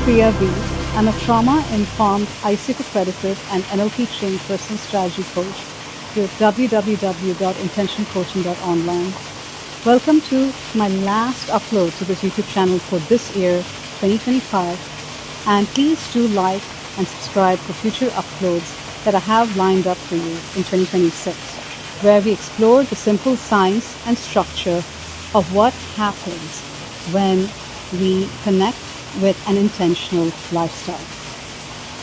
Priya B. I'm a trauma-informed, ICF-accredited and NLP trained personal strategy coach with www.intentioncoaching.online. Welcome to my last upload to this YouTube channel for this year, 2025, and please do like and subscribe for future uploads that I have lined up for you in 2026, where we explore the simple science and structure of what happens when we connect with an intentional lifestyle.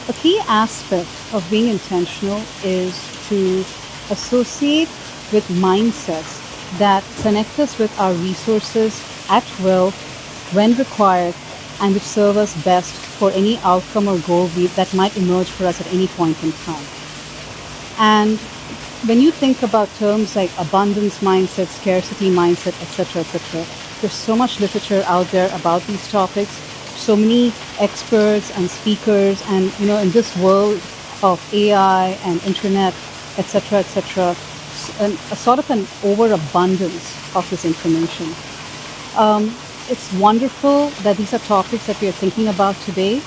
A key aspect of being intentional is to associate with mindsets that connect us with our resources at will, when required, and which serve us best for any outcome or goal that might emerge for us at any point in time. And when you think about terms like abundance mindset, scarcity mindset, etc., there's so much literature out there about these topics, so many experts and speakers, and in this world of AI and internet, etc., a sort of an overabundance of this information. It's wonderful that these are topics that we are thinking about today,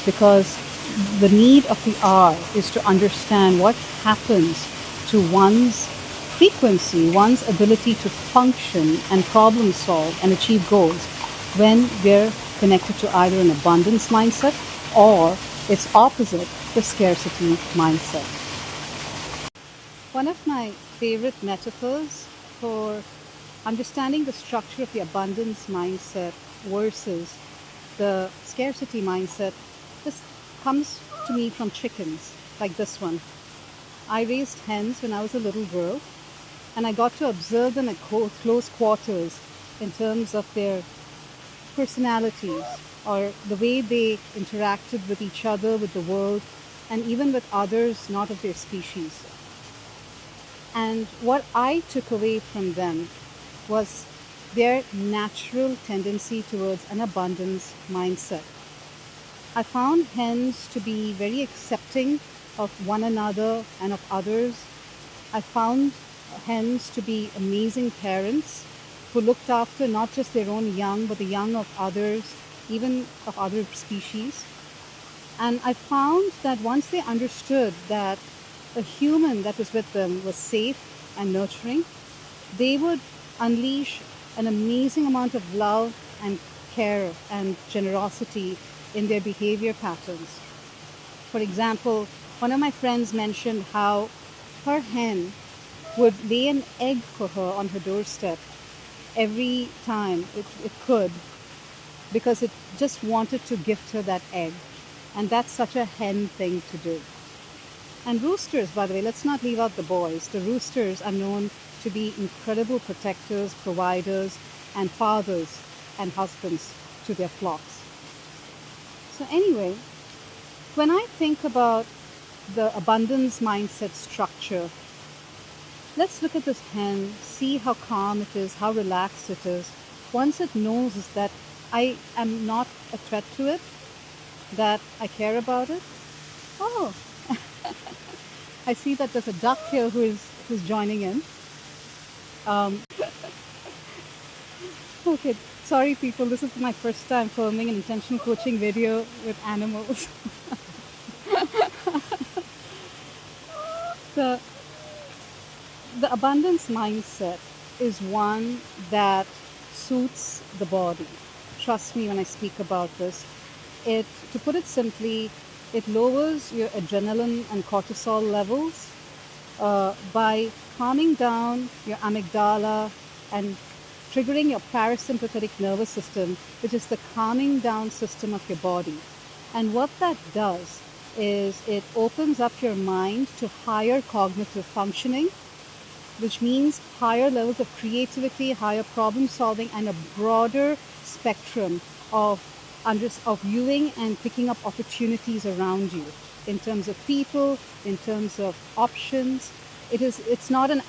because the need of the hour is to understand what happens to one's frequency, one's ability to function and problem solve and achieve goals when we're connected to either an abundance mindset or its opposite, the scarcity mindset. One of my favorite metaphors for understanding the structure of the abundance mindset versus the scarcity mindset, this comes to me from chickens, like this one. I raised hens when I was a little girl, and I got to observe them at close quarters in terms of their personalities or the way they interacted with each other, with the world, and even with others not of their species. And what I took away from them was their natural tendency towards an abundance mindset. I found hens to be very accepting of one another and of others. I found hens to be amazing parents who looked after not just their own young, but the young of others, even of other species. And I found that once they understood that a human that was with them was safe and nurturing, they would unleash an amazing amount of love and care and generosity in their behavior patterns. For example, one of my friends mentioned how her hen would lay an egg for her on her doorstep every time it could, because it just wanted to gift her that egg. And that's such a hen thing to do. And roosters, by the way, let's not leave out the boys. The roosters are known to be incredible protectors, providers, and fathers and husbands to their flocks. So anyway, when I think about the abundance mindset structure, let's look at this hen, see how calm it is, how relaxed it is. Once it knows that I am not a threat to it, that I care about it. Oh, I see that there's a duck here who's joining in. Okay, sorry people, this is my first time filming an intention coaching video with animals. The abundance mindset is one that suits the body. Trust me when I speak about this. To put it simply, it lowers your adrenaline and cortisol levels by calming down your amygdala and triggering your parasympathetic nervous system, which is the calming down system of your body. And what that does is it opens up your mind to higher cognitive functioning, which means higher levels of creativity, higher problem solving, and a broader spectrum of viewing and picking up opportunities around you in terms of people, in terms of options. It's not an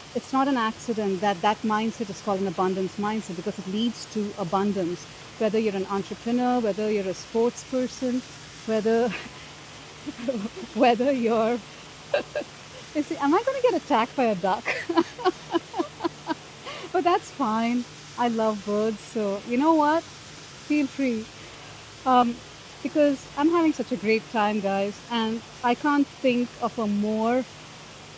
accident that mindset is called an abundance mindset, because it leads to abundance. Whether you're an entrepreneur, whether you're a sports person, whether you're am I going to get attacked by a duck? But that's fine. I love birds, so you know what? Feel free. because I'm having such a great time, guys, and I can't think of a more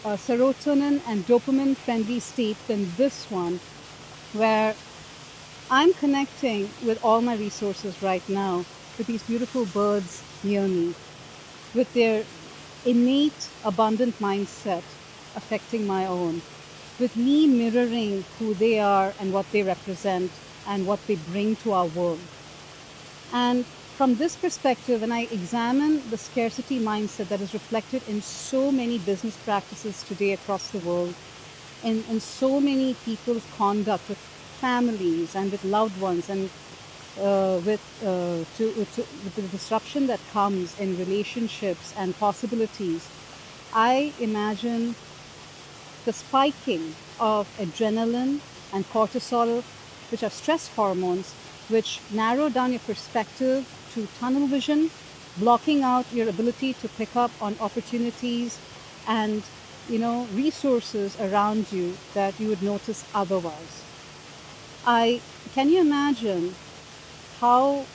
serotonin and dopamine friendly state than this one, where I'm connecting with all my resources right now with these beautiful birds near me, with their innate abundant mindset affecting my own, with me mirroring who they are and what they represent and what they bring to our world. And from this perspective, when I examine the scarcity mindset that is reflected in so many business practices today across the world, in so many people's conduct with families and with loved ones, and with the disruption that comes in relationships and possibilities, I imagine the spiking of adrenaline and cortisol, which are stress hormones, which narrow down your perspective to tunnel vision, blocking out your ability to pick up on opportunities and resources around you that you would notice otherwise. Can you imagine how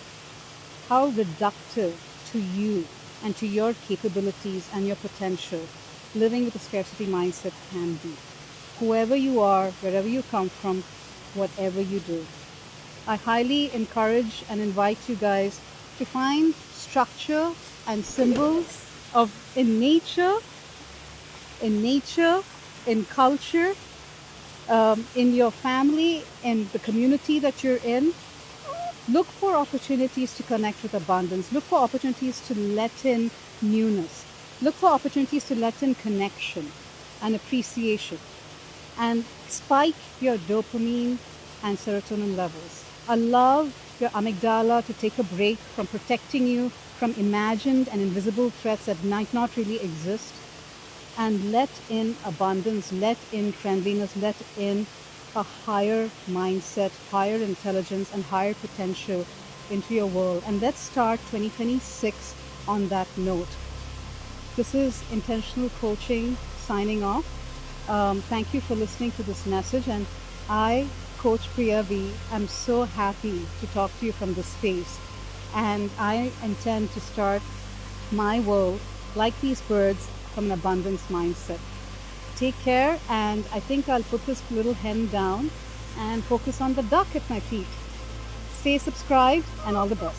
reductive to you and to your capabilities and your potential living with a scarcity mindset can be? Whoever you are, wherever you come from, whatever you do, I highly encourage and invite you guys to find structure and symbols of in nature, in culture, in your family, in the community that you're in. Look for opportunities to connect with abundance. Look for opportunities to let in newness. Look for opportunities to let in connection and appreciation, and spike your dopamine and serotonin levels. Allow your amygdala to take a break from protecting you from imagined and invisible threats that might not really exist, and let in abundance, let in friendliness, let in a higher mindset, higher intelligence, and higher potential into your world. And let's start 2026 on that note. This is Intentional Coaching signing off. Thank you for listening to this message. And I, Coach Priya B, am so happy to talk to you from this space. And I intend to start my world, like these birds, from an abundance mindset. Take care, and I think I'll put this little hen down and focus on the duck at my feet. Stay subscribed, and all the best.